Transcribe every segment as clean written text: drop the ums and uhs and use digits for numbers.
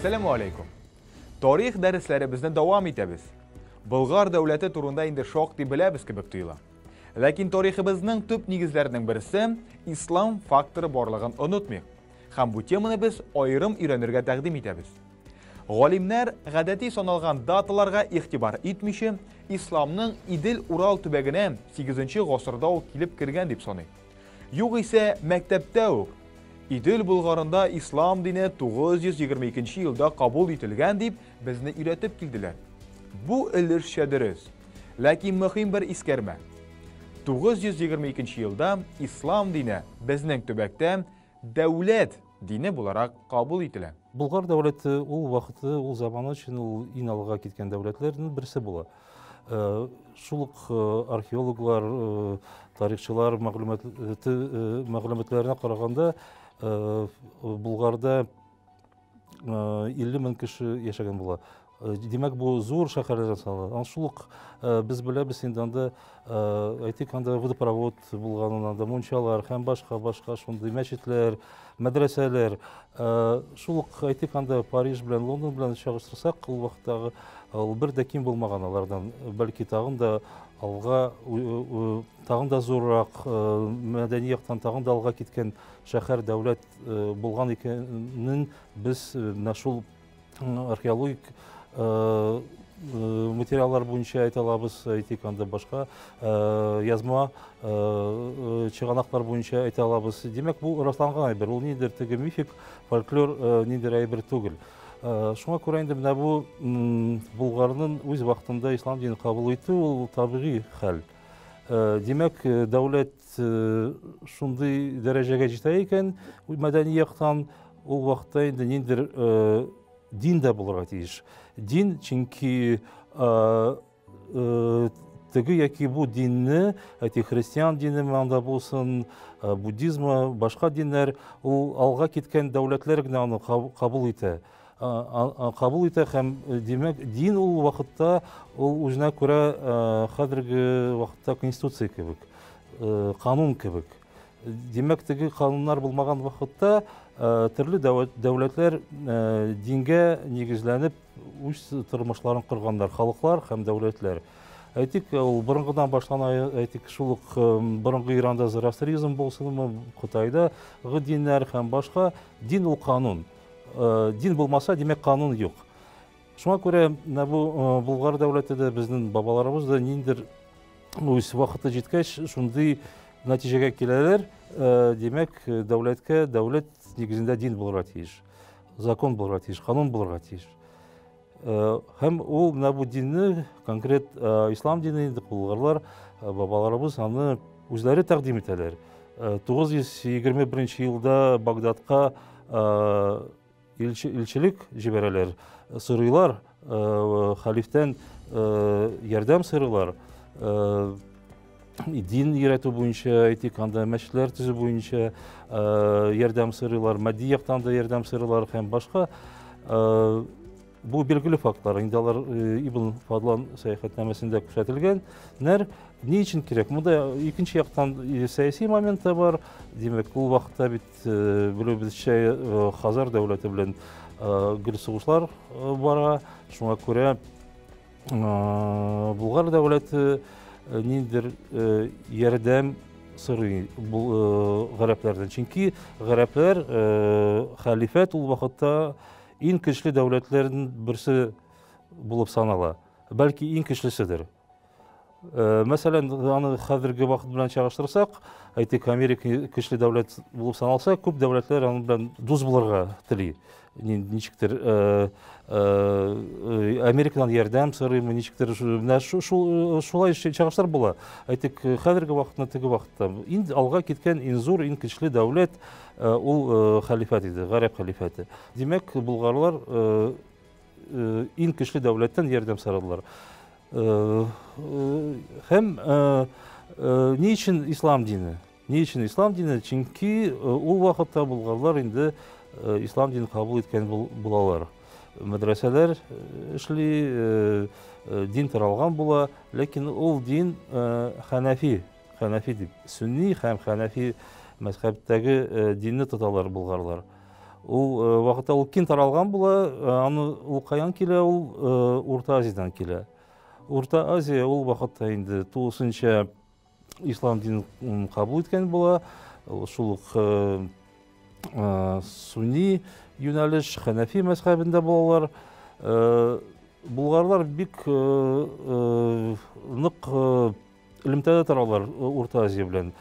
Assalamu alaikum. Tarix dərslərimizni davam etəbiz. Bulgar dövləti turunda indi şoqdi biləbiz kibik tuyula. Lakin tariximizning tüp negizlarining birisi İslam faktori borlig'ini unutmayıq. Ham bu temani biz ayrim öğrenirge təqdim etəbiz. G'olimlar g'adatiy sanalgan datalarga e'tibor etmishi İslamning İdil Ural tubagine 8-asrda kelib kirgan deb sanaydi. Yo'q ise maktabda İdil Bulgarında İslam dini 922 yılda kabul etilgan deb bizni öğretip keldiler. Bu ilirshadiriz. Lakin muhim bir iskarma. 922 yılda İslam dini bizning tubakda davlat dini olarak kabul etilgan. Bulgar devleti o vakti, o zamanı için en alga gitken devletlerin birisi bula. Şuluk arkeologlar, tarihçiler maglumatlarına karaganda Bulgarda 50 bin kişi yaşagan bula. Demek bu zor şehirlerden sanılır. Şuluk biz bilemiz indanda aytik anda vodoprovod bulganında munçalar, hem başka şunday meşitler, medreseler. Şuluk aytik anda Paris bilen London bilen çağıştırsak, o vaxtdagi bir de kim bulmagan alardan belki tağın da alga tağın da zorrak medeniyettan tağın da alga gitken şehir devlet bulgan ikenin biz naşul arkeologik materiallar boyunca ayta alabız, aytik anda başka yazma çıganaklar boyunca ayta alabız. Demek bu rastlangan ayber, ol nedir tege mifik, folklor nedir ayber tugil. Şuna göre indi bu Bulgar'ın öz vaxtında İslam dini kabul etti, o tabii hal. Demek devlet şunday dereceye cidayken medeniyetten o vaxtda indi nedir din de bularga tiyiş. Din çünkü tegi yaki bu dinni, Hristiyan dini manda bolsun, Budizma, başka dinler o alga gitken devletler onu kabul ete. Kabul ete hem demek din o vakitte o özüne göre hazırki vakitte konstitusiya kibik, kanun kibik. Demek tegi kanunlar bulmagan vakitte türlü devletler dinge negizlenip üç tırmışların kırganlar, halklar hem devletler. Aytik, bırıngıdan başlanan aytik şuluk bırıngı İran'da Zoroastrizm bolsun mu, Kutay'da dinler hem başka din o kanun. Din bulmasa demek kanun yok. Şuna göre bu Bulgar devleti de bizim babalarımız da nedir üç vakitte jitkech şunday neticeye gelirler. Demek devlet negizinde din bulurga tiyiş, zakon bulurga tiyiş, kanun bulurga tiyiş. Hem o bu dinni konkret İslam dinini Bulgarlar babalarımız onu özleri takdim eteler. 921 yılda Bagdad'a ilçilik jibereler, sırıylar, haliften yardım sırılar. Din öğreti boyunca, aytik anda meşler tüzü boyunca yardım sırılar, maddiyaktan da yardım sırılar hem başka. Bu belgili faktlar, indialar İbn Fadlan seyahatnamesinde kuşatilgen. Ne için gerek? Bu da ikinci yaktan siyasi momenti var. Demek bu vaxtda bizce Hazar devleti bilen gül soğuşlar var. Şuna göre Bulgar devleti nedir yardım sırrı bu Garaplardan. Çünkü Garaplar halifet o vaxtda en güçlü devletlerin birisi bulup sanala. Belki en güçlüsüdür. Mesela onu hazırki vakit bilen çağıştırsak, aytik Amerika güçlü devlet bulup sanalsa, köp devletler onu bilen duz bulurga tili. Niçiktir Amerika'dan yardım sırrı, niçiktir şulay çağıştır bula. Aytik hazırki vakitna tigi vakitta. En alga gitken en zor, en güçlü devlet o halifet idi, Garip halifeti. Demek Bulgarlar en güçlü devletten yardım sarıldılar. Hem niçin İslam dini? Niçin İslam dini? Çünkü o vakitte Bulgarlar indi İslam dini kabul etken bulalar. Medreseler işli din taralgan bula, lakin o din Hanefi deyip, Sünni hem Hanefi mezhepteki dinni tutarlar Bulgarlar. Ул вакытта ул киң таралган була, аны ул каян килә, ул Урта Азиядан килә. Урта Азия ул вакытта инде тулысынча ислам динен кабул иткән була. Шул ук сунни юнәлеш, хәнәфи мәзһәбендә булалар. Булгарлар бик нык элемтәдә торалар Урта Азия белән.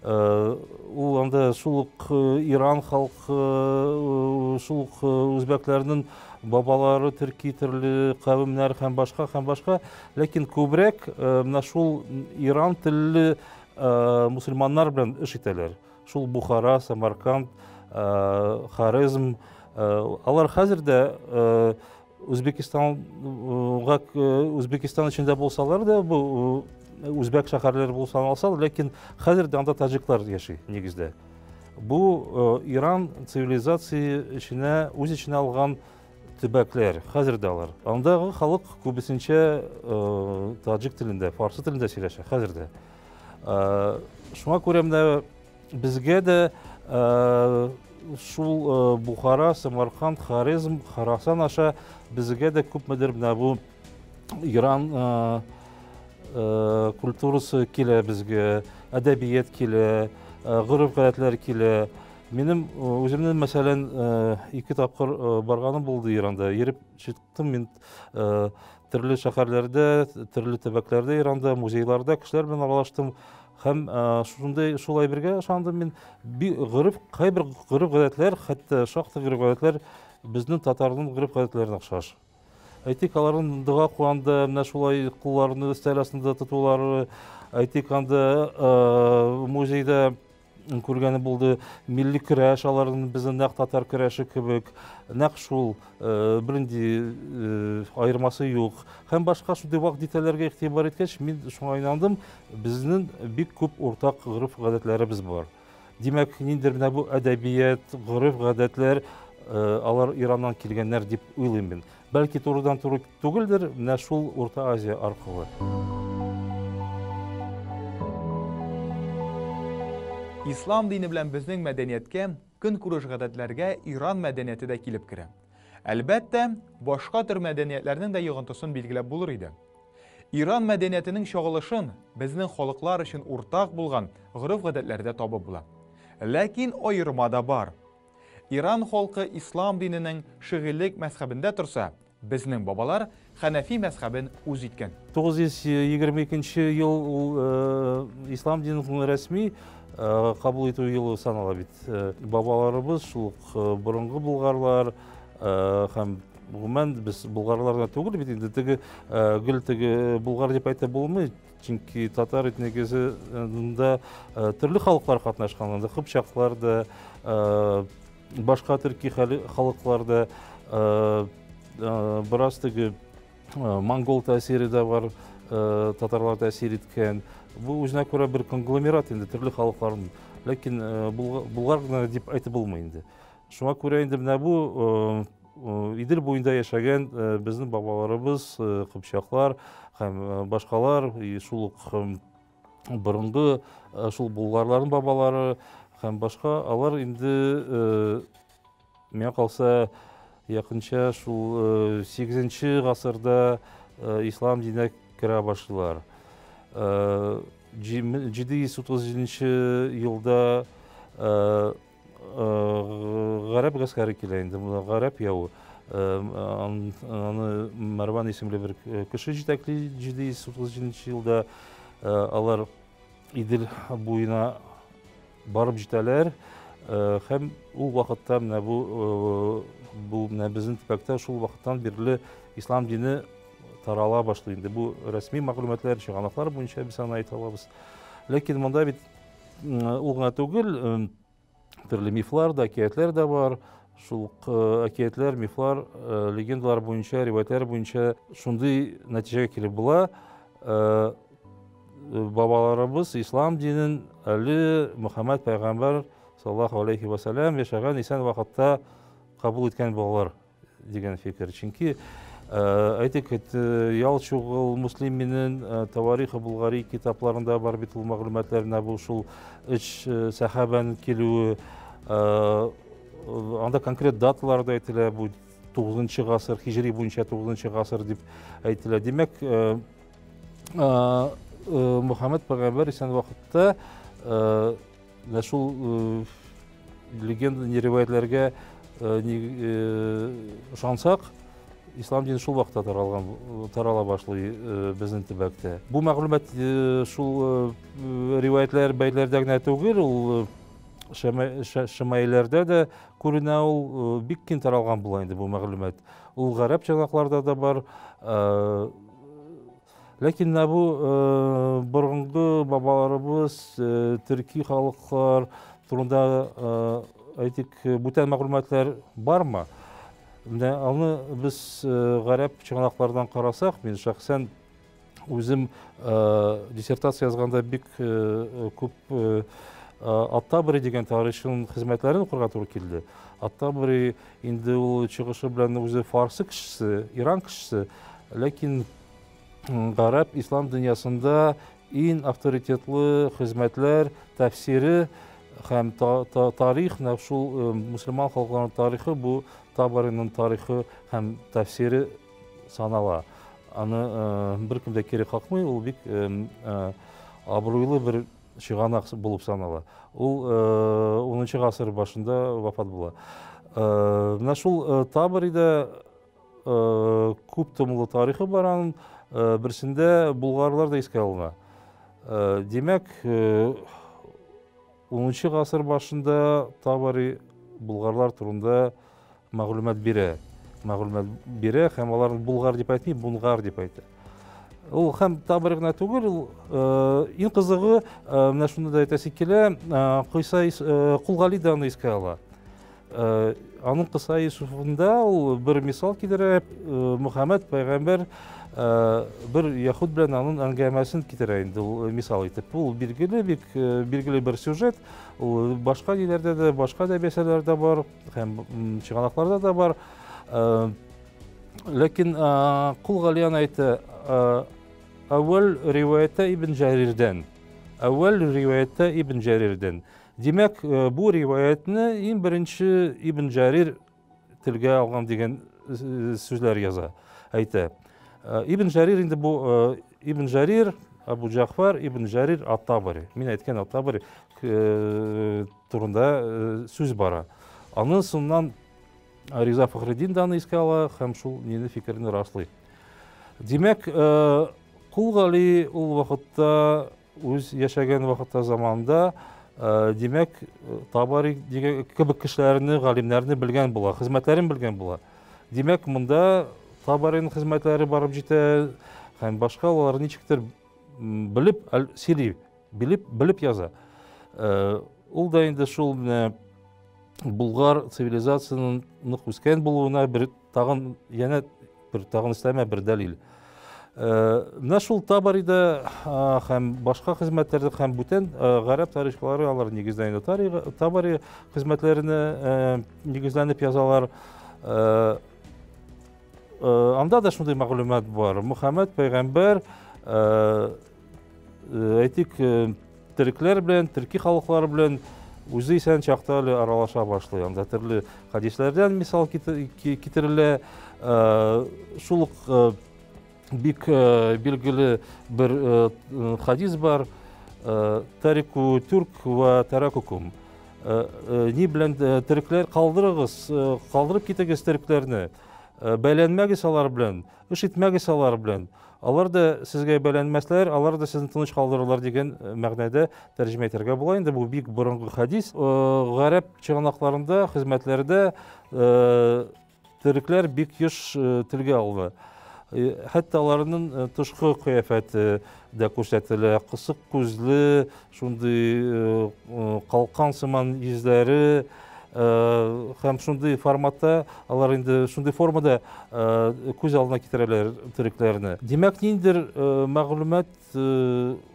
Ул анда шул ук Иран халкы, шул ук үзбәкләрнең бабалары, төрки төрле кавемнәр һәм башка. Ләкин күбрәк менә шул Иран телле мусульманнар белән эш итәләр. Шул Бухара, Самарканд, Хорезм. Алар хәзер дә Үзбекистан эчендә булсалар да, бу үзбәк шәһәрләре булса алса, ләкин хәзер дә анда таҗиклар яши нигездә. Бу Иран цивилизация эченә, үз эченә алган төбәкләр, хәзер дә алар. Андагы халык күбесенчә таҗик телендә, фарсы телендә сөйләшә хәзер дә. Шуңа күрә менә безгә дә шул Бухара, Самарканд, Хорезм, Хорасан аша безгә дә күпмедер менә бу Иран культурасы килә безгә, әдәбият килә, гореф-гадәтләр килә. Минем үземнең мәсәлән 2 тапкыр барганым булды Иранда. Йөреп чыктым мин төрле шәһәрләрдә, төрле төбәкләрдә Иранда, музейларда кешеләр белән аралаштым. Һәм шулай бергә ышандым мин, кайбер гореф-гадәтләр, хәтта шактый гореф-гадәтләр безнең татарның гореф-гадәтләренә охшаш. Әйтик, аларның дога куганда менә шулай кулларны өстәл астында тотулары, әйтик, анда музейда күргәне булды, милли көрәш, аларның безнең нәкъ татар көрәше кебек, нәкъ шул бернинди айырмасы юк. Һәм башка шундый вак детальләргә игътибар иткәч, мин шуңа инандым, безнең бик күп уртак гореф-гадәтләребез бар. Димәк, ниндидер менә бу әдәбият, гореф-гадәтләр алар Ираннан килгәннәр дип уйлыйм мин. Бәлки турыдан-туры түгелдер, менә шул Урта Азия аркылы. Ислам дине белән безнең мәдәнияткә, көнкүреш гадәтләргә Иран мәдәнияте дә килеп керә. Әлбәттә, башка төр мәдәниятләрнең дә йогынтысын билгеләп булыр иде. Иран мәдәниятенең чагылышын безнең халыклар өчен уртак булган гореф-гадәтләрдә табып була. Ләкин аерма да бар. Иран халкы ислам диненең шигылек мәзһәбендә торса, безнең бабалар Хәнәфи мәзһәбен үз иткән. 922 ел ислам диненең рәсми кабул итү елы санала бит. Бабаларыбыз шул борынгы булгарлар һәм гомумән без булгарларга түгел бит инде теге гел теге булгар дип әйтә булмый, чөнки татар этнигезендә төрле халыклар катнашкан, анда кыпчаклар да, башка төрки халыклар да, бераз теге монгол тәэсире дә бар, татарлар тәэсир иткән. Бу үзенә күрә бер конгломерат инде төрле халыкларның, ләкин булгар гына дип әйтеп булмый инде. Шуңа күрә инде менә бу Идел буенда яшәгән безнең бабаларыбыз, кыпчаклар һәм башкалар, шул ук борынгы шул булгарларның бабалары һәм башка, алар инде миңа калса якынча шул 8-нче гасырда ислам диненә керә башлыйлар. 730 елда гарәп гаскәре килә инде, гарәп яуы. Аны Марван исемле бер кеше җитәкли 730 елда. Алар Идел буена барып җитәләр һәм ул вакытта менә бу менә безнең төбәктә шул вакыттан бирле ислам дине тарала башлый инде. Бу рәсми мәгълүматлар, чыганаклар буенча без аны әйтә алабыз. Ләкин монда бит ул гына түгел, төрле мифлар да, әкиятләр дә бар. Шул әкиятләр, мифлар, легендалар буенча, риваятлар буенча шундый нәтиҗәгә килеп була. Бабаларыбыз ислам динен әле Мөхәммәд пәйгамбәр саллаллаһу алейхи ва саллям яшәгән исән вакытта кабул иткән булалар дигән фикер. Чөнки әйтик, Ялчугыл Муслиминең Таварихы Булгари китапларында бар бит ул мәгълүматлар, бу шул 3 сахабаның килүе, анда конкрет даталар да әйтелә, бу 9-нчы гасыр, хижри буенча 9-нчы гасыр дип әйтелә. Демәк, Мөхәммәд пәйгамбәр исән вакытта шул легенда, риваятләргә ышансак, ислам дине шул вакытта тарала башлый безнең төбәктә. Бу мәгълүмат шул риваятләр бәйләрдә генә түгел, ул шәмаилләрдә дә күренә, ул бик киң таралган була инде бу мәгълүмат. Ул гарәп чыгакларда да бар. Ләкин бу борынгы бабаларыбыз, төрки халыклар турында әйтик, бүтән мәгълүматлар бармы? Аны біз гарәп чыганаклардан карасак, мен шәхсән үзем диссертация язганда бик күп Ат-Табари дигән тарихчының хезмәтләрен укырга туры килде. Ат-Табари инде ул чыгышы белән үзе фарсы кешесе, Иран кешесе, ләкин гарәп ислам дөньясында иң авторитетлы хезмәтләр, тәфсире һәм тарих, шул мусульман халыкларының тарихы, бу Табариның тарихы һәм тәфсире санала. Аны беркем дә кире какмый, ул бик абруйлы бер чыганак булып санала. Ул 10-нчы гасыр башында вафат була. Менә шул Табаридә күп томлы тарихы бар, аның берсендә булгарлар да искә алына. Демәк, 10-нчы гасыр башында Табари булгарлар турында мәгълүмат бирә, һәм аларны булгар дип әйтми, бунгар дип әйтә. Ул һәм Табари гына түгел, иң кызыгы, менә шуны да әйтәсе килә, Кулгали да аны искә ала. Аның Кыса Юсуфында ул бер мисал китерә, Мөхәммәд пәйгамбәр бер яһуд белән аның әңгәмәсен китерә инде, ул мисал итеп. Ул билгеле бер сюжет, ул башка дилләрдә дә, башка әдәбиятләрдә бар, һәм чыганакларда да бар. Ләкин Кулгали әйтә, әүвәл риваятта Ибн Җәрирдән. Демәк, бу риваятны иң беренче Ибн Җәрир телгә алган дигән сүзләр яза, әйтә. Ибн Җәрир инде бу Ибн Җәрир, Абу Җафар Ибн Җәрир Ат-Табари. Мин әйткән Ат-Табари турында сүз бара. Аның соңыннан Риза Фәхреддин да аны искә ала һәм шул нине фикерне раслый. Демәк, Кулгали ул вакытта, үз яшәгән вакытта заманда, демәк, Табари дигән кебек кешеләрне, галимнәрне белгән була, хезмәтләрен белгән була. Демәк, монда Табариның хезмәтләре барып җитә, һәм башка алар ничектер белеп сөйли, белеп яза. Ул да инде шул булгар цивилизацияның нык үскән булуына бер тагын өстәмә бер дәлил. Менә шул Табарида һәм башка хезмәтләрдә һәм бүтән гарәп тарихчылары алар нигездә Табари хезмәтләренә нигезләнеп язалар. Анда да шундый мәгълүмат бар. Мөхәммәд пәйгамбәр әйтик, төрекләр белән, төрки халыклары белән үзе исән чакта аралаша башлый. Анда төрле хадисләрдән мисал китерелә. Шул ук бик билгеле бер хадис бар: «Тарику турк ва таракукум». Ни белән төрекләр калдырып китегез төрекләрне. Бәйләнмәгез алар белән, эш итмәгез алар белән. Алар да сезгә бәйләнмәсләр, алар да сезне тыныч калдырырлар дигән мәгънәдә тәрҗемә итәргә була. Инде бу бик борынгы хадис. Гарәп чыганакларында, хезмәтләрдә төрекләр бик еш телгә алына. Хәтта аларның тышкы кыяфәте дә күрсәтелә. Кысык күзле, шундый калкан сыман йөзләре, һәм шундый форматта, алар инде шундый формада күз алдына китерәләр төрекләрне. Демәк, ниндидер мәгълүмат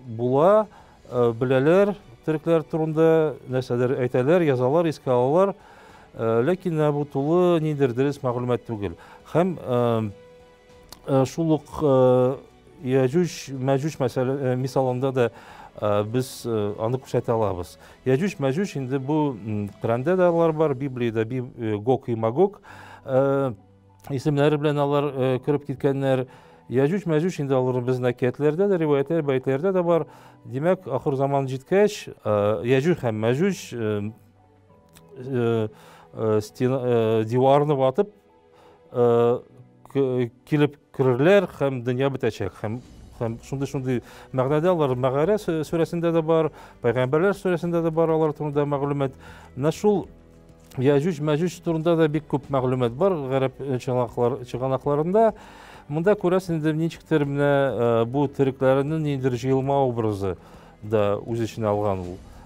була, беләләр төрекләр турында, нәрсәләр әйтәләр, язалар, искә алалар, ләкин бу тулы ниндидер дөрес мәгълүмат түгел. Һәм шул ук Яҗүҗ-Мәҗүҗ мисалында да біз аны күрсәтә алабыз. Яжуж мәжуж инде бу Коранда да алар бар, Библиядә Гог и Магог исемнәре белән алар кереп киткәннәр. Яжуж мәжуж инде алар безнең әкиятләрдә дә, риваятлар, бәйтләрдә дә бар. Димәк, ахыр заман җиткәч, Яжуж һәм мәжуж диварны ватып килеп керерләр һәм дөнья бетәчәк. Һәм шундый мәгънәдә алар Мәгарә сүрәсендә дә бар, Пәйгамбәрләр сүрәсендә дә бар алар турында мәгълүмат. Менә шул Яжуж мәжуж турында да бик күп мәгълүмат бар гарәп чыганакларында. Монда күрәсең инде ничектер менә бу терекләрнең ниндидер җыелма образы да үз эченә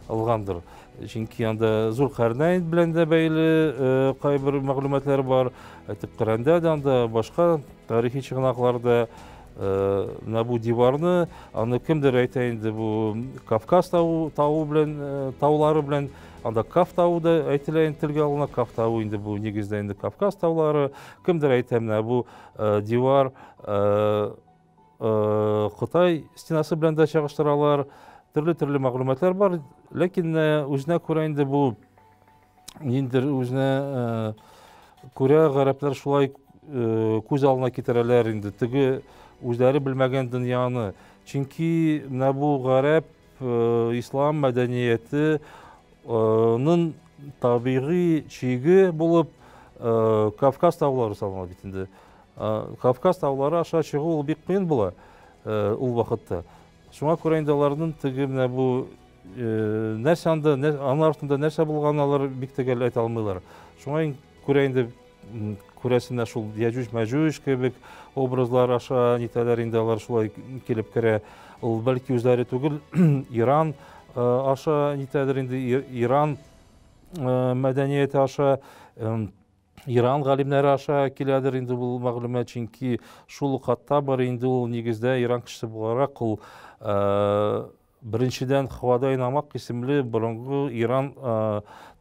алгандыр. Чөнки анда Зулкарнайн белән дә бәйле кайбер мәгълүматлар бар. Әйтеп Коранда да, башка тарихи чыганакларда бу диварны, аны кемдер әйтә инде бу Кавказ тауы белән, таулары белән, анда Кав тауы да әйтелә инде телгә алына. Кав тауы инде бу нигездә инде Кавказ таулары. Кемдер әйтә менә бу дивар Кытай стенасы белән дә чагыштыралар. Төрле мәгълүматлар бар, ләкин үзенә күрә инде бу ниндидер үзенә күрә гарәпләр шулай күз алдына китерәләр инде теге үзләре белмәгән дөньяны. Чөнки менә бу гарәп ислам мәдәнияте табигый чиге булып Кавказ таулары санала бит инде. Кавказ таулары аша чыгу бик кыен була ул вакытта. Шуңа күрә инде аларның теге менә бу нәрсә анда, аның артында нәрсә булганын алар бик төгәл әйтә алмыйлар. Шуңа күрә инде күрәсенә шул Яжуж мәжуж кебек образлар аша нитәләр инде алар шулай килеп керә. Ул бәлки үзләре түгел, Иран аша нитәдер инде, Иран мәдәнияте аша, Иран галимнәре аша киләдер инде бу мәгълүмат. Чөнки шул хатта бар инде ул нигездә Иран кешесе буларак ул беренчедән Хвадай Намак исемле борынгы Иран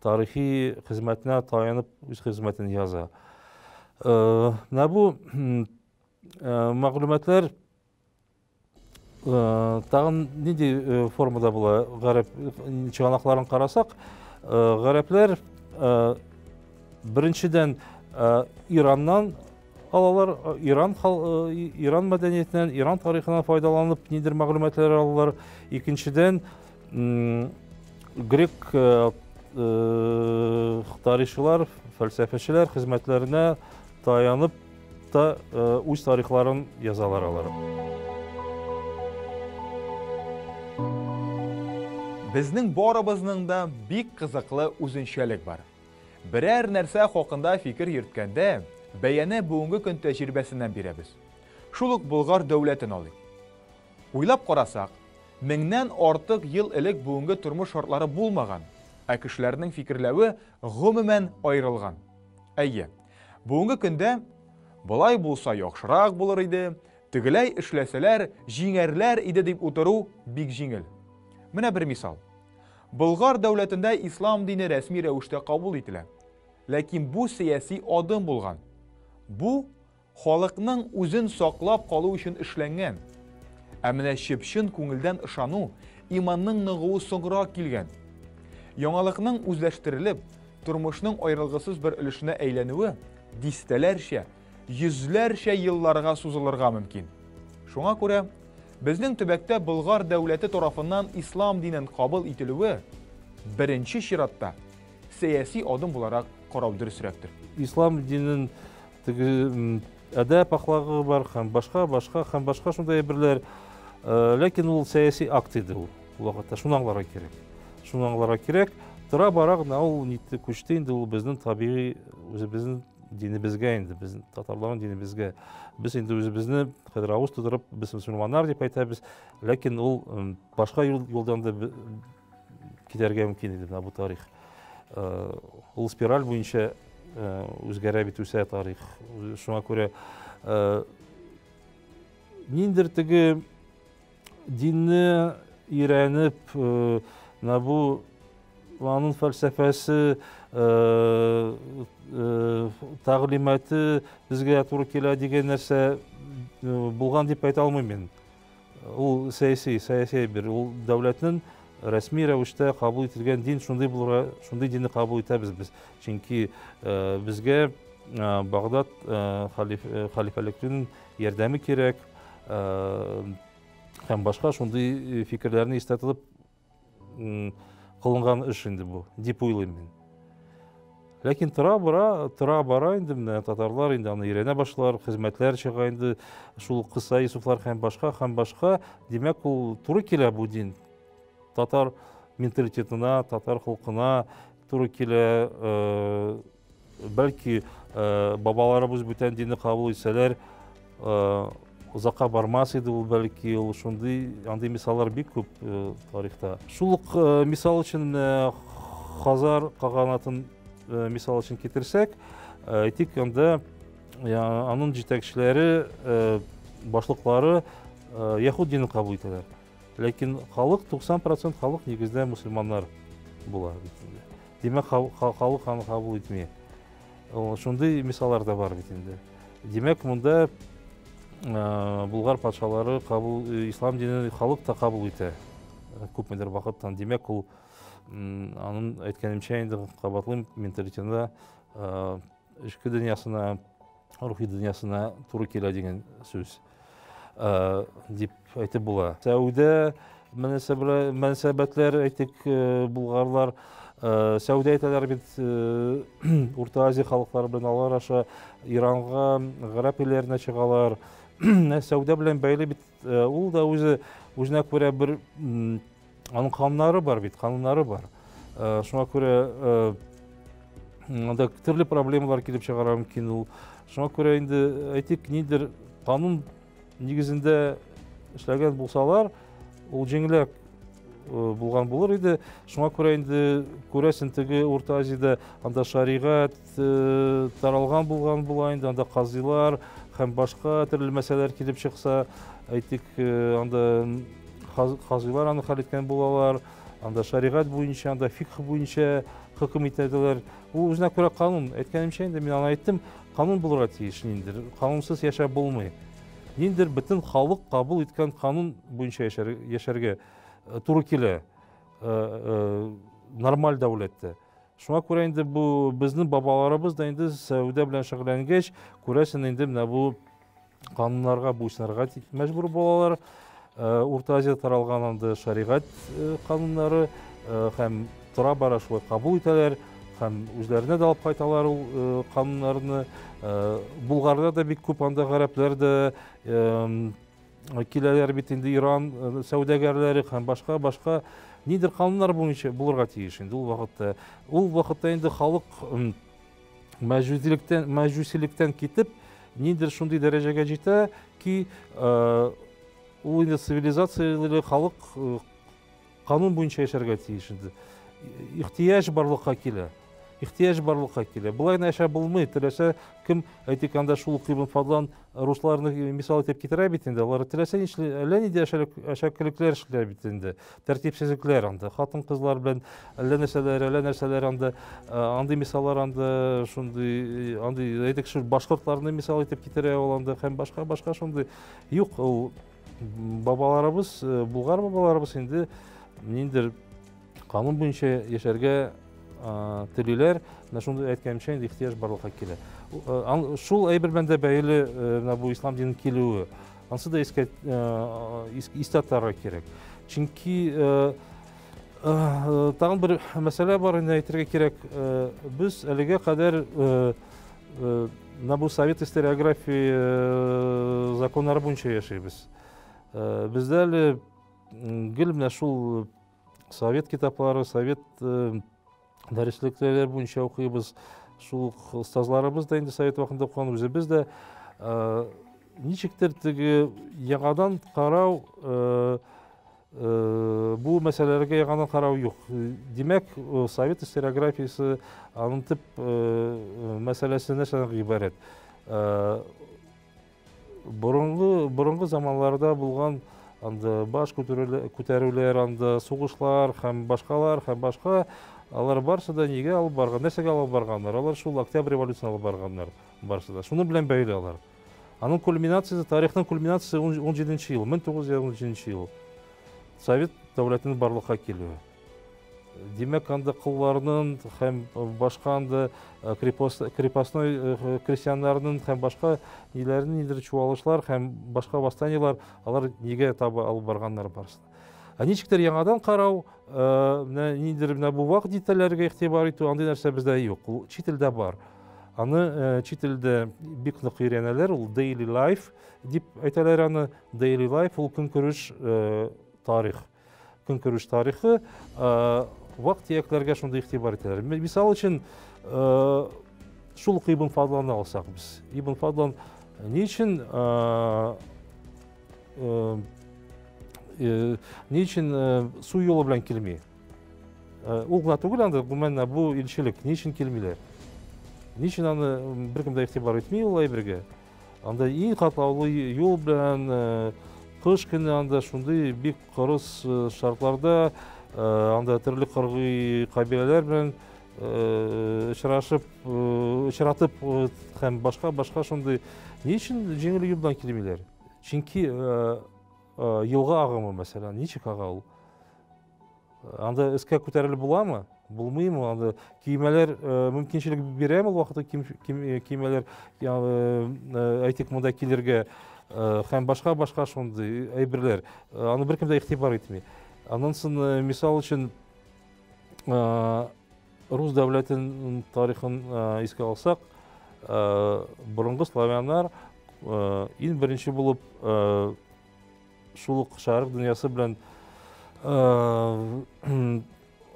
тарихи хезмәтенә таянып үз хезмәтен яза. Менә бу мәгълүматлар тагын нинди формада була? Гарәп чыганакларын карасак, гарәпләр беренчедән Ираннан алалар, Иран мәдәниятеннән, Иран тарихынан файдаланып ниндидер мәгълүматлар алалар. Икенчедән грек тарихчылар, фәлсәфәчеләр хезмәтләренә таянып та үз тарихларын язалар алар. Безнең барыбызның да бик кызыклы үзенчәлек бар. Берәр нәрсә хакында фикер йөрткәндә, бәяне бүгенге көн тәҗрибәсеннән бирәбез. Шул ук Болгар дәүләтен алыйк. Уйлап карасак, 1000нән артык ел элек бүгенге тормыш шартлары булмаган, ә кешеләрнең фикерләве гомумән аерылган. Әйе, бүгенге көндә болай булса яхшырак булыр иде, тегеләй эшләсәләр җиңәрләр иде дип утыру бик җиңел. Менә бер мисал. Болгар дәүләтендә ислам дине рәсми рәвештә кабул ителә. Ләкин бу сияси адым булган. Бу халыкның үзен саклап калу өчен эшләнгән. Ә менә чепчен күңелдән ышану, иманның ныгуы соңрак килгән. Яңалыкның үзләштерелеп, тормышның аерылгысыз бер өлешенә әйләнүе дистәләрчә, йөзләрчә елларга сузылырга мөмкин. Шуңа күрә безнең төбәктә Болгар дәүләте тарафыннан ислам динен кабул ителүе беренче чиратта сәяси адым буларак карау дөресрәктер. Ислам динен теге әдәп ахлагы бар һәм башка шундай әйберләр, ләкин ул сәяси акт иде ул вакытта. Шуны аңларга кирәк. Тора бара гына ул нитте күчте инде ул безнең табигый үзебезнең динебезгә инде, безнең татарларның динебезгә. Без инде үзебезне хәзер авыз тутырып, без мөселманнар дип әйтәбез, ләкин ул башка юлдан да китәргә мөмкин иде бу тарих. Ул спираль буенча үзгәрә бит үсә тарих. Шуңа күрә ниндидер теге динне өйрәнеп, бу аның фәлсәфәсе, тәгълиматы безгә туры килә дигән нәрсә булган дип әйтә алмыйм мин. ул саяси бир, ул дәүләтнең рәсми рәвештә кабул ителгән дин, шундый динне кабул итәбез без. Чөнки безгә Багдад халифәлекнең ярдәме кирәк, һәм башка шундый фикерләрне истәтелеп кылынган эш инде бу, дип уйлыйм мин. Ләкин тора бара инде менә татарлар инде аны өйрәнә башлар, хезмәтләр чыга инде, шул Кыса Йосуфлар һәм башка, димәк ул туры килә бу дин. Татар менталитетына, татар халкына туры килә, бәлки бабаларыбыз бүтән динне кабул итсәләр, узакка бармас иде ул, бәлки ул шундый, андый мисаллар бик күп тарихта. Шул ук мисал өчен Хазар каганатын мисал өчен китерсәк, әйтик анда аның җитәкчеләре, башлыклары яһуд динен кабул итәләр. Ләкин халык 90% халык нигездә мусульманнар була. Димәк халык аны кабул итми. Шундый мисаллар да бар бит инде. Димәк монда Булгар патшалары ислам динен халык та кабул итә. Күпмедер вакыттан. Димәк ул аның әйткәнемчә инде кабатлы менталитетына, эчке дөньясына, рухи дөньясына туры килә дигән сүз дип әйтеп була. Сәүдә мөнәсәбәтләр, әйтик, булгарлар сәүдә итәләр бит Урта Азия халыклары белән, алар аша Иранга, гарәп илләренә чыгалар. Сәүдә белән бәйле бит, ул да үзенә күрә бер аның кануннары бар бит, кануннары бар. Шуңа күрә анда төрле проблемалар килеп чыгара мөмкин ул. Шуңа күрә инде әйтик, нидер канун нигезендә эшләгән булсалар, ул җиңелрәк булган булыр иде. Шуңа күрә инде күрәсен теге Урта Азиядә анда шаригать таралган булган була инде, анда казыйлар һәм башка төрле мәсьәләләр килеп чыкса, әйтик, анда казыйлар аны хәл иткән булалар, анда шаригать буенча, анда фикх буенча хөкем итәләр. Ул үзенә күрә канун. Әйткәнемчә инде, мин аны әйттем, канун булырга тиеш ниндер. Канунсыз яшәп булмый. Ниндер бөтен халык кабул иткән канун буенча яшәргә туры килә нормаль дәүләттә. Шуңа күрә инде бу безнең бабаларыбыз да инде сәүдә белән шөгыльләнгәч, күрәсен инде менә бу кануннарга буйсынырга мәҗбүр булалар. Урта Азия таралган анда шаригать кануннары һәм тора бара шулай кабул итәләр, һәм үзләренә дә алып кайталар ул кануннарны. Булгарда да бик күп анда гарәпләр дә киләләр бит инде, Иран сәүдәгәрләре һәм башка нидер кануннар буенча булырга тиеш инде ул вакытта. Ул вакытта инде халык мәҗүсилектән китеп, нидер шундый дәрәҗәгә җитә ки, ул инде цивилизацияле халык канун буенча яшәргә тиеш инде. Ихтияҗ барлыкка килә. Булай яшәп булмый. Теләсә кем, әйтик, анда шул Ибн Фадлан русларны мисал итеп китерә бит инде. Алар теләсә әллә нинди әшәкелекләр эшләр бит инде. Тәртипсезлекләр анда, хатын-кызлар белән әллә нәрсәләр анда, андый мисаллар анда, шундый, андый, әйтик, шул башкортларны мисал итеп китерә ул анда, һәм башка шундый. Юк, ул бабаларыбыз, булгар бабаларыбыз инде ниндер канун буенча яшәргә телиләр, шундый әйткәнемчә инде ихтияҗ барлыкка килә. Шул әйбер бәндә бәйле бу ислам динен килүе, ансы да истә тотарга кирәк. Чөнки тагын бер мәсьәлә бар, инде әйтергә кирәк. Без әлегә кадәр бу совет историография законнары буенча яшәйбез. Бездә әле гел менә шул совет китаплары, совет дәреслекләр буенча укыйбыз. Шул остазларыбыз да инде совет вакытында укыган, үзебез дә ничектер теге яңадан карау, бу мәсьәләләргә яңадан карау юк. Димәк, совет историографиясы аның төп мәсьәләсе нәрсәдән гыйбарәт? Борынгы заманларда булган анда баш күтәрүләр, анда сугышлар һәм башка, алар барсы да нигә алып барган, нәрсәгә алып барганнар? Алар шул Октябрь революциясына алып барганнар барсы да. Шуны белән бәйле алар. Аның кульминациясы, тарихның кульминациясы 17-нче ел, 1917 ел. Совет дәүләтенең барлыкка килүе. Демәк, анда кулларның һәм башка анда крепостной крестьяннарның һәм башка ниләрнең нидер чуалышлар һәм башка восстаниелар, алар нигә таба алып барганнар барсын. Ничектер яңадан карау, нидер бу вак детальләргә игътибар итү, андый нәрсә бездә юк. Ул чит илдә бар. Аны чит илдә бик нык өйрәнәләр, ул daily life дип әйтәләр аны. Daily life ул көнкүреш тарих. Көнкүреш тарихы вак тиякләргә шундый игътибар итәләр. Мисал өчен, шул Ибн Фадланы алсак без. Ибн Фадлан ни өчен су юлы белән килми? Ул гына түгел, анда гомумән бу илчелек ни өчен килмиләр? Ни өчен аны беркем дә игътибар итми ул әйбергә? Анда иң катлаулы юл белән кыш көне анда шундый бик кырыс шартларда анда төрле кыргый кабиләләр белән очратып һәм башка шундый ни өчен җиңел юл белән килмиләр? Чөнки елга агымы, мәсәлән, ничек ага ул? Анда өскә күтәрелеп буламы? Булмыймы? Анда кимәләр мөмкинчелек бирәме ул вакытта кимәләр әйтик монда килергә һәм башка шундый әйберләр. Аны беркем дә игътибар итми. Аннан соң, мисал өчен, рус дәүләтенең тарихын искә алсак, борынгы славяннар иң беренче булып шул ук шәрык дөньясы белән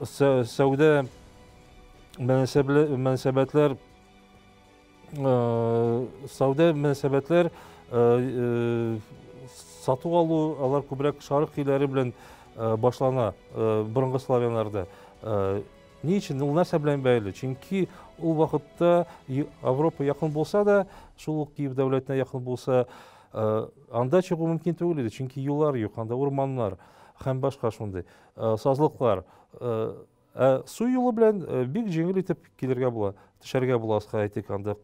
сәүдә мөнәсәбәтләр сату алу, алар күбрәк шарык илләре белән башлана борынгы славяннарда. Ни өчен? Ул нәрсә белән бәйле? Чөнки ул вакытта Европа якын булса да, шул ук Киев дәүләтенә якын булса, анда чыгу мөмкин түгел иде, чөнки юллар юк, анда урманнар һәм башка шундый сазлыклар. Су юлы белән бик җиңел итеп килергә була, төшәргә була, әйтик, анда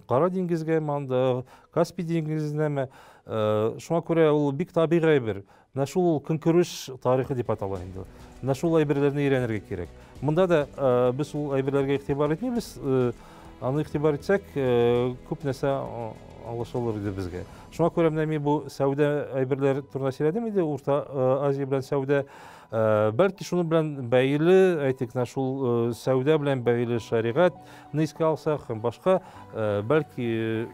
Кара диңгезгә, анда Каспий диңгезенә. Шуңа күрә ул бик табигый әйбер. Менә шул көнкүреш тарихы дип атала инде. Менә шул әйберләрне өйрәнергә кирәк. Монда да без ул әйберләргә игътибар итмибез. Аны игътибар итсәк, күп нәрсә аңлашылыр иде безгә. Шуңа күрә менә мин бу сәүдә әйберләр турында сөйләдем иде, Урта Азия белән сәүдә. Бәлки шуның белән бәйле, әйтик, шул сәүдә белән бәйле шәригатьне искә алсак һәм башка, бәлки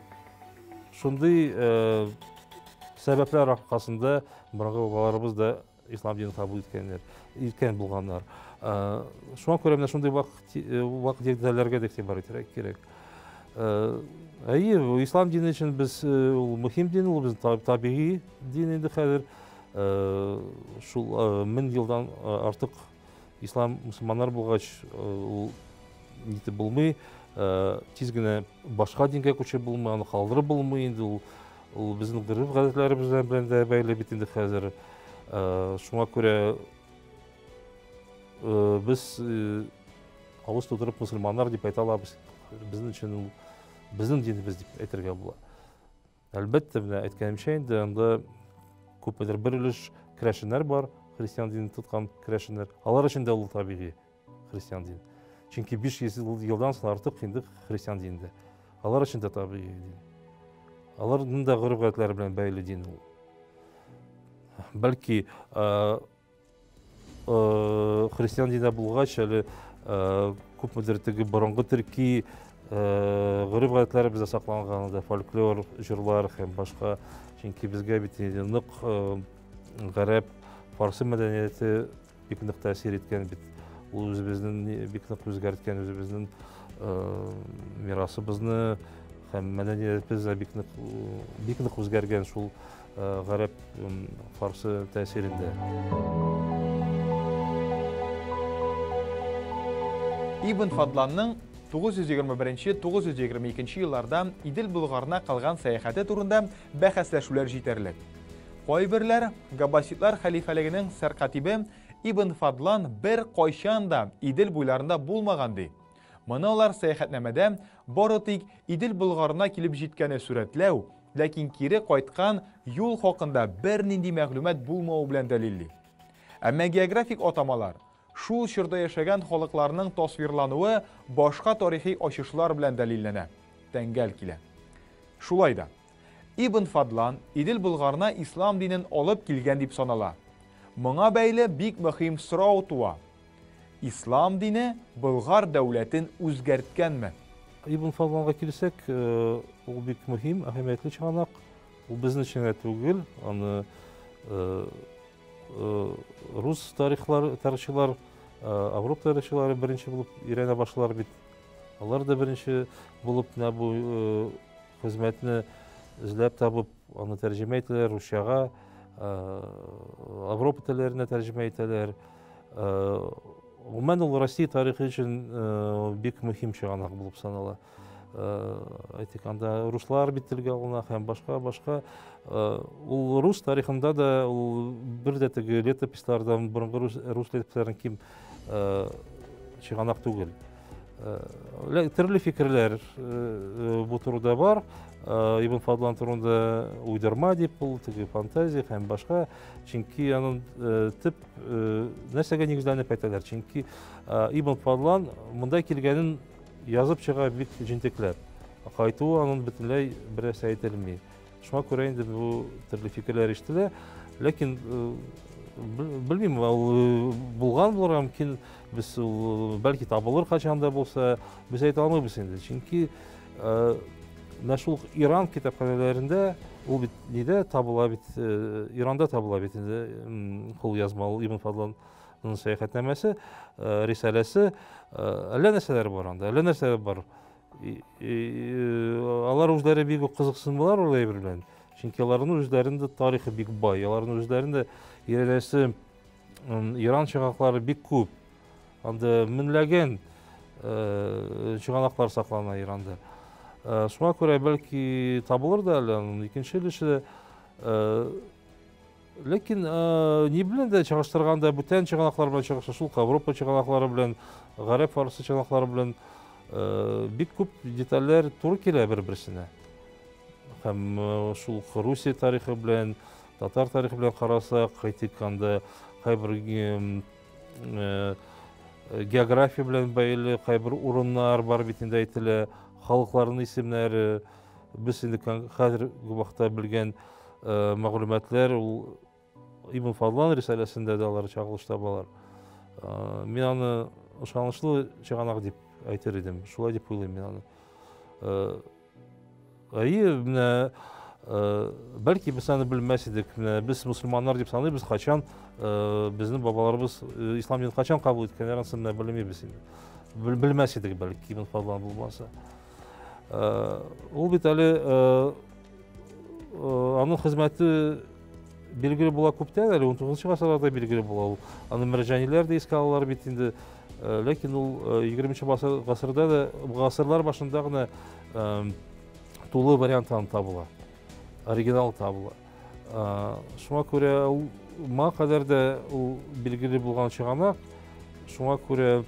шундый сәбәпләр аркасында борынгы бабаларыбыз да ислам динен кабул иткән булганнар. Шуңа күрә менә шундый вак детальләргә дә игътибар итәргә кирәк. Ислам дине өчен без ул мөһим дин, ул безнең табигый дин инде хәзер. Шул 1000 елдан артык ислам мусульманнар булгач, ул нитеп булмый, тиз генә башка дингә күчеп булмый, аны калдырып булмый инде. Ул безнең гореф-гадәтләребез белән дә бәйле бит инде хәзер. Шуңа күрә без авыз тутырып мусульманнар дип әйтә алабыз. Безнең өчен ул безнең динебез дип әйтергә була. Әлбәттә, менә әйткәнемчә инде, анда күпмедер бер өлеш керәшеннәр бар, христиан динен тоткан керәшеннәр. Алар өчен дә ул табигый христиан дин. Чөнки 500 елдан соң артык инде христиан динендә. Алар өчен дә табигый дин. Аларның да гореф-гадәтләре белән бәйле дин ул. Бәлки христиан дине булгач, әле күпмедер теге борынгы төрки гореф-гадәтләре бездә сакланган, фольклор, җырлар һәм башка. Чөнки безгә бит нык гарәп, фарсы мәдәнияте бик нык тәэсир иткән бит. Ул үзебезнең бик нык үзгәрткән, үзебезнең мирасыбызны һәм мәдәниятебез бик нык үзгәргән шул гарәп, фарсы тәэсирендә. Ибн Фадланның 921-922 елларда Идел Булгарына калган сәяхәте турында бәхәсләшүләр җитәрлек. Кайберләр Габбаситлар хәлифәлегенең сәркатибе Ибн Фадлан бер кайчан да Идел буйларында булмаган ди. Моны алар сәяхәтнамәдә бары тик Идел Болгарына килеп җиткәне сурәтләү, ләкин кире кайткан юл хакында бернинди мәгълүмат булмау белән дәлилли. Әмма географик атамалар, шул чорда яшәгән халыкларның тасвирлануы башка тарихи ачышлар белән дәлилләнә, тәңгәл килә. Шулай да, Ибн Фадлан Идел Болгарына ислам динен алып килгән дип санала. Моңа бәйле бик мөһим сорау туа. Ислам дине Болгар дәүләтен үзгәрткәнме? Ибн Фадланга килсәк, ул бик мөһим, әһәмиятле чыганак. Ул безнең өчен түгел, аны рус тарихчылар, Авроп тарихчылары беренче булып өйрәнә башлар бит. Алар да беренче булып бу хезмәтне эзләп табып, аны тәрҗемә итәләр русчага, Авропа телләренә тәрҗемә итәләр. Гомумән ул Россия тарихы өчен бик мөһим чыганак булып санала. Әйтик, анда руслар бит телгә алына һәм башка. Ул рус тарихында да ул бер дә теге летопислардан борынгы рус летописларын ким чыганак түгел. Төрле фикерләр бу турыда бар. Ибн Фадлан турында уйдырма дип, ул теге фантазия һәм башка. Чөнки аның төп нәрсәгә нигезләнеп әйтәләр. Чөнки Ибн Фадлан монда килгәнен язып чыга бик җентекләп. Кайтуы аның бөтенләй берәс әйтелми. Шуңа күрә инде бу төрле фикерләр ишетелә. Ләкин белмим, ул булган булырга мөмкин, без бәлки табылыр качан да булса, без әйтә алмыйбыз инде. Чөнки шул Иран китапханәләрендә ул бит нидә табыла бит, Иранда табыла бит инде кул язмалы Ибн Фадланның сәяхәтнамәсе, рисаләсе, әллә нәрсәләр бар анда, әллә нәрсәләр бар. Алар үзләре бик кызыксынмалар ул әйбер белән. Чөнки аларның үзләрендә тарихы бик бай, аларның үзләрендә ирәнәсе Иран чыгаклары бик күп. Анда меңләгән чыганаклар саклана Иранда. Шуңа күрә бәлки табылыр да әле икенче өлеше. Ләкин ни белән дә чагыштырганда бүтән чыганаклар белән чагыштырса, шул Авропа чыганаклары белән, гарәп фарсы чыганаклары белән бик күп детальләр туры килә бер-берсенә. Һәм шул Русия тарихы белән, татар тарихы белән карасак, әйтик, анда кайбер география белән бәйле кайбер урыннар бар бит инде әйтелә. Халыкларның исемнәре, без инде хәзерге вакытта белгән мәгълүматлар ул Ибн Фадлан рисаләсендә дә алар чагылыш табалар. Мин аны ышанычлы чыганак дип әйтер идем. Шулай дип уйлыйм мин аны. Менә бәлки без аны белмәс идек. Без мусульманнар дип саныйбыз, качан безнең бабаларыбыз ислам динен качан кабул иткәннәрен сынна белмибез инде. Белмәс идек бәлки Ибн Фадлан булмаса. Ул бит әле аның хезмәте билгеле була күптән, әле 19-нчы гасырларда билгеле була. Аны мәрҗәниләр дә искә алалар бит инде. Ләкин ул 20-нчы гасырда да, гасырлар башында гына тулы варианттан табыла, оригинал табыла. Шуңа күрә ма кадәр дә ул билгеле булган чыганак, шуңа күрә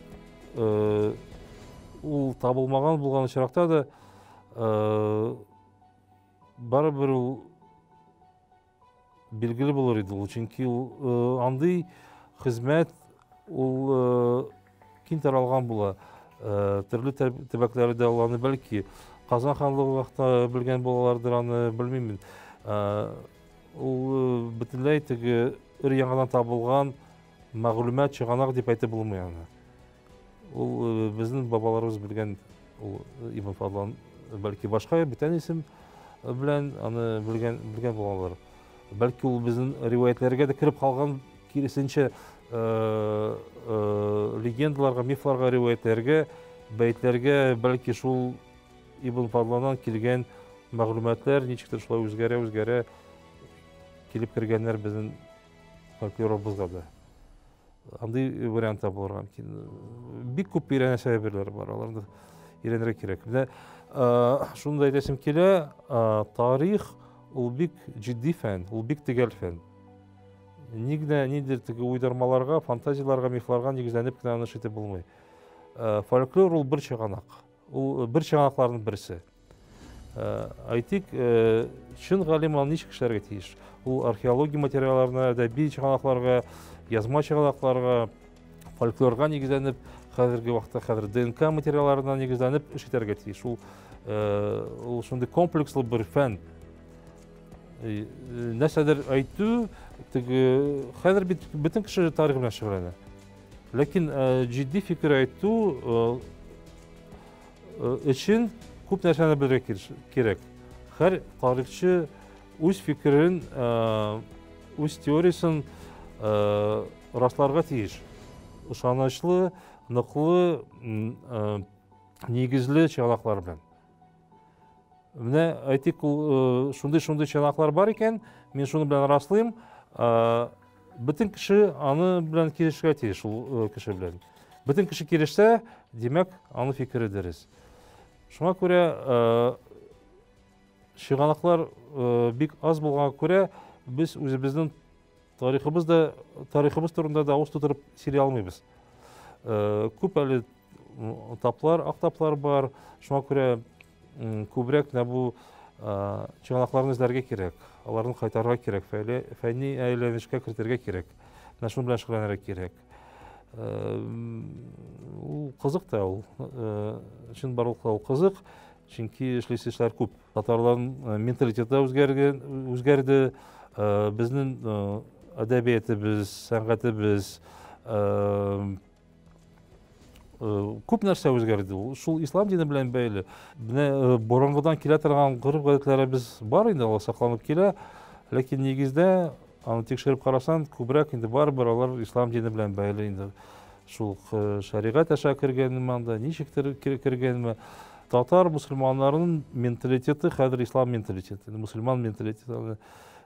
ул табылмаган булган очракта да барыбер ул билгеле булыр иде. Чөнки ул андый хезмәт ул киң таралган була. Төрле төбәкләрдә аланы бәлки Казан ханлыгы вакытта белгән булалардыр, аны белмим. Ул бөтенләй теге өр-яңадан табылган мәгълүмат чыганак дип әйтеп булмый аны. Ул безнең бабаларыбыз белгән ул Ибн Фадлан бәлки башка бүтән исем белән аны белгән булалар. Бәлки ул безнең риваятләргә дә кирип калган, киресенчә легендаларга, мифларга, риваятләргә, бәйтләргә бәлки шул Ибн Фадланнан килгән мәгълүматлар ничектер шулай үзгәрә килеп кергәннәр безнең фольклорыбызга да. Андый вариант табылырга мөмкин. Бик күп өйрәнә сәбәпләр бар, аларны өйрәнергә кирәк. Шунда әйтәсем килә, тарих ул бик җитди фән, ул бик төгәл фән. Нидер теге уйдырмаларга, фантазияларга, мифларга нигезләнеп кенә аны ишетеп булмый. Фольклор ул бер чыганак. ул бер чыганакларның берсе. Әйтик, шын галим аны ничек эшләргә тиеш? Ул археология материалларына, әдәби чыганакларга, язма чыганакларга, фольклорга нигезләнеп, хәзерге вакытта хәзер ДНК материалларына нигезләнеп эш итәргә тиеш. Ул шундый комплекслы бер фән. Нәрсәдер әйтү, хәзер бит бөтен кеше тарих белән шөгыльләнә. Ләкин җитди фикер әйтү өчен күп нәрсәне белергә кирәк. Һәр тарихчы үз фикерен, үз теориясын расларга тиеш. Ышанычлы, ныклы, нигезле чыганаклар белән. Менә әйтик, шундый чыганаклар бар икән, мин шуны белән раслыйм. Бөтен кеше аны белән килешергә тиеш, ул кеше белән. Бөтен кеше килешсә, димәк, аны фикере дөрес. Шуңа күрә чыганаклар бик аз булганга күрә, без үзебезнең тарихыбыз турында да авыз тутырып сөйли алмыйбыз. Күп әле таплар, актаплар бар. Шуңа күрә күбрәк бу чыганакларны эзләргә кирәк. Аларны кайтарырга кирәк, фәнни әйләнешкә кертергә кирәк. Менә шуның белән шөгыльләнергә кирәк. Ул кызык та ул. Чын барлыкта ул кызык, чөнки эшлисе эшләр күп. Татарларның менталитеты үзгәрде, безнең әдәбиятыбыз, сәнгатебез, күп нәрсә үзгәрде. Шул ислам дине белән бәйле. Менә борынгыдан килә торган гореф-гадәтләребез бар инде, алар сакланып килә, ләкин нигездә аны тикшереп карасаң, күбрәк инде барыбер алар ислам дине белән бәйле инде. Шул шәригать аша кергәнме анда, ничектер кергәнме? Татар мусульманнарының менталитеты хәзер ислам менталитеты, мусульман менталитеты.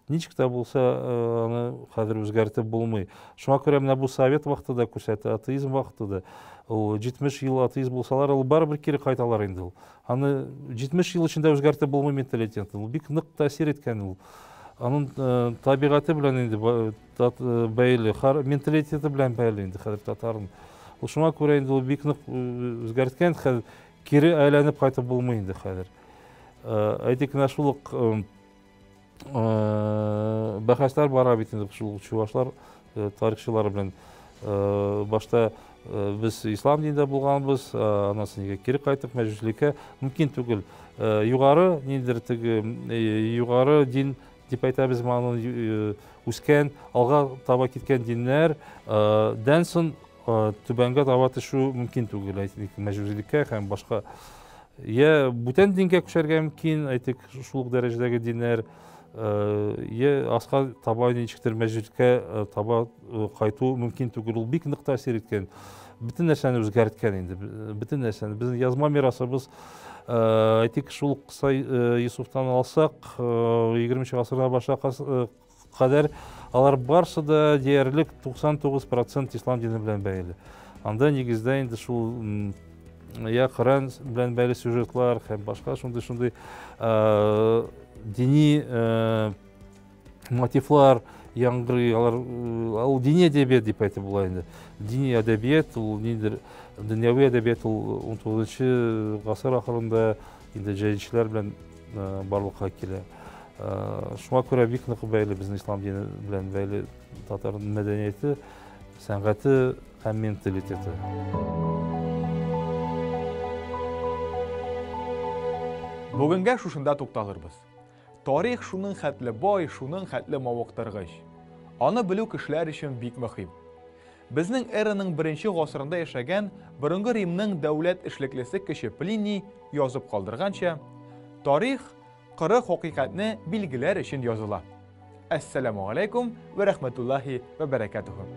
Ничек тә булса, аны хәзер үзгәртеп булмый. Шуңа күрә менә бу совет вакытында күрсәтә, атеизм вакытында, 70 ел атеизм булсалар, ул барыбер кире кайталар инде ул. Аны 70 ел эчендә үзгәртеп булмый менталитетны. Ул бик нык тәэсир иткән ул. Аның табигаты белән инде бәйле, менталитеты белән бәйле инде хәзер татарның. Ул шуңа күрә инде ул бик нык үзгәрткән, хәзер кире әйләнеп кайтып булмый инде хәзер. Әйтик, менә шул бәхәсләр бара бит инде шул чуашлар тарихчылары белән. Башта без ислам динендә булганбыз, аннан соң нигә кире кайтып мәҗүслеккә мөмкин түгел. Югары ниндидер югары дин дип әйтәбез, аны үскән, алга таба киткән диннәр дән соң түбәнгә таба төшү мөмкин түгел. Әйтик, мәҗүслеккә һәм башка бүтән дингә күчәргә мөмкин, әйтик, шул дәрәҗәдәге диннәр аска таба ничектер мәҗүслеккә таба кайту мөмкин түгел. Ул бик нык тәэсир иткән. Бөтен нәрсәне үзгәрткән инде. Бөтен нәрсәне. Безнең язма мирасыбыз, әйтик, шул Кыса Юсуфтан алсак, 20 гасырга башлап кадәр алар барсы да диярлек 99% ислам дине белән бәйле. Анда нигездә инде шул Коран белән бәйле сюжетлар һәм башка шундый дини мотивлар яңгырый, ул дини әдәбият дип әйтеп була инде. Дини әдәбият, ул ниндидер дөньяви әдәбият, ул 19 гасыр ахырында инде җәдитчеләр белән барлыкка килә. Шуңа күрә бик нык бәйле безнең ислам дине белән бәйле татарның мәдәнияте, сәнгате һәм менталитеты. Бүгенгә шушында тукталырбыз. Тарих шуның хәтле бай, шуның хәтле мавыктыргыч. Аны белү кешеләр өчен бик мөһим. Безнең эраның 1-нче гасырында яшәгән борынгы Римның дәүләт эшлеклесе кеше Плиний язып калдырганча, тарих кыры хакыйкатьне билгеләр өчен языла. Ассаламу алейкум ва рахматуллахи ва баракатуху.